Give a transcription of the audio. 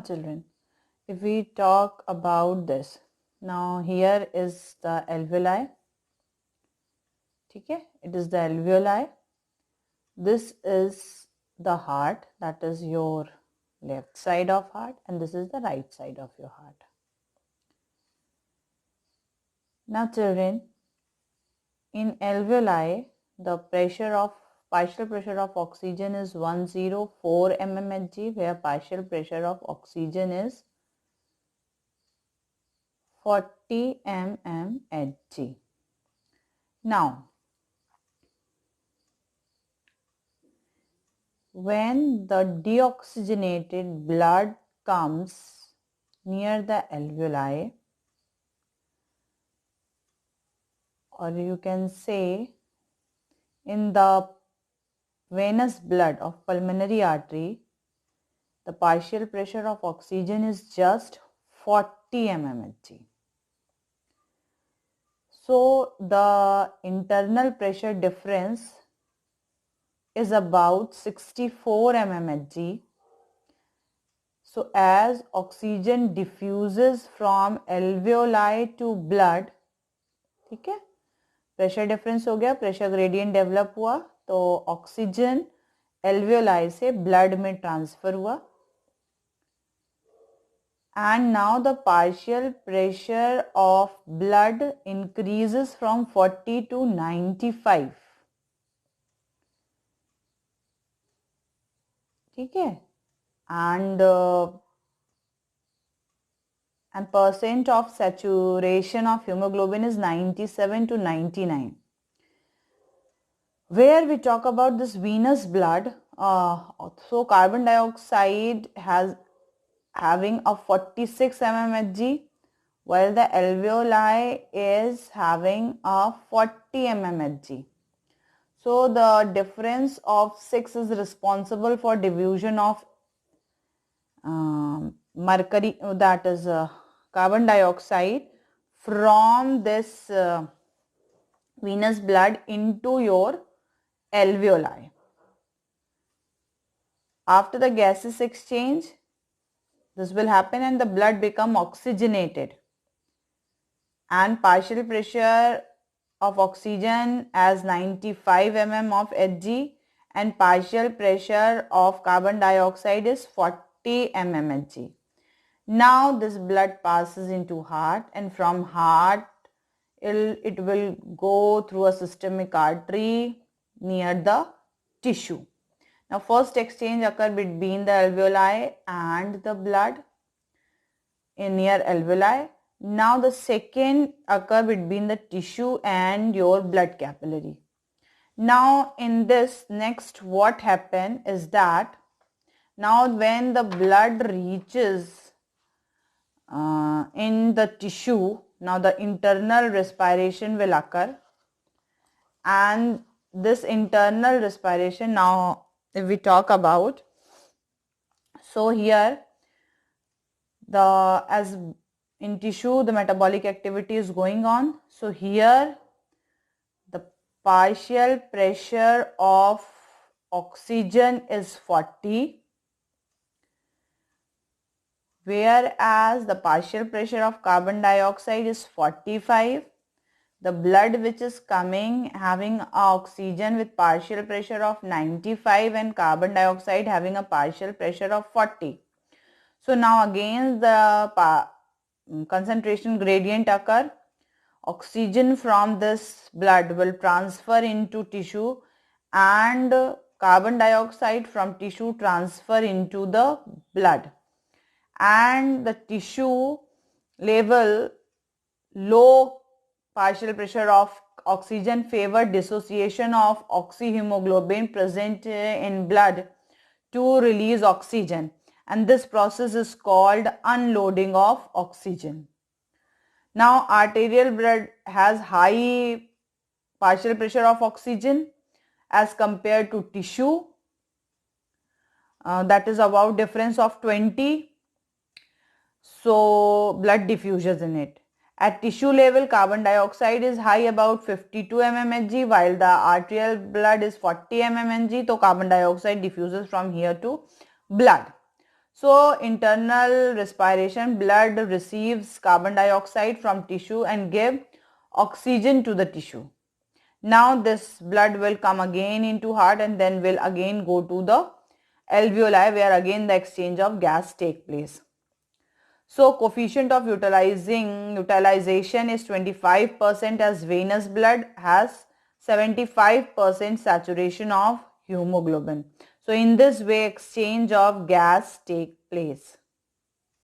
Children, if we talk about this, now here is the alveoli. Okay, it is the alveoli. This is the heart, that is your left side of heart, and this is the right side of your heart. Now children, in alveoli, the partial pressure of oxygen is 104 mmHg, where partial pressure of oxygen is 40 mmHg. Now, when the deoxygenated blood comes near the alveoli, or you can say in the venous blood of pulmonary artery, the partial pressure of oxygen is just 40 mmHg. So the internal pressure difference is about 64 mmHg. So as oxygen diffuses from alveoli to blood, ठीक है, pressure difference हो गया, pressure gradient develop हुआ, तो oxygen alveoli से blood में transfer हुआ, and now the partial pressure of blood increases from 40 to 95. ठीक है, and percent of saturation of hemoglobin is 97 to 99. Where we talk about this venous blood, so carbon dioxide having a 46 mmHg, while the alveoli is having a 40 mmHg. So the difference of 6 is responsible for diffusion of mercury, that is carbon dioxide, from this venous blood into your alveoli. After the gases exchange, this will happen and the blood become oxygenated, and partial pressure of oxygen as 95 mm of Hg, and partial pressure of carbon dioxide is 40 mmHg. Now this blood passes into heart, and from heart it will go through a systemic artery near the tissue. Now first exchange occur between the alveoli and the blood in near alveoli. Now the second occur between the tissue and your blood capillary. Now in this next, what happen is that now when the blood reaches in the tissue, now the internal respiration will occur, and this internal respiration, now if we talk about, so here the as in tissue the metabolic activity is going on, so here the partial pressure of oxygen is 40, whereas the partial pressure of carbon dioxide is 45. The blood which is coming having oxygen with partial pressure of 95 and carbon dioxide having a partial pressure of 40. So now again the concentration gradient occur. Oxygen from this blood will transfer into tissue, and carbon dioxide from tissue transfer into the blood, and the tissue level low partial pressure of oxygen favor dissociation of oxyhemoglobin present in blood to release oxygen, and this process is called unloading of oxygen. Now arterial blood has high partial pressure of oxygen as compared to tissue, that is about difference of 20. So blood diffuses in it. At tissue level, carbon dioxide is high about 52 mmHg, while the arterial blood is 40 mmHg. So carbon dioxide diffuses from here to blood. So internal respiration, blood receives carbon dioxide from tissue and give oxygen to the tissue. Now this blood will come again into heart and then will again go to the alveoli, where again the exchange of gas take place. So coefficient of utilization is 25%, as venous blood has 75% saturation of hemoglobin. So in this way exchange of gas take place.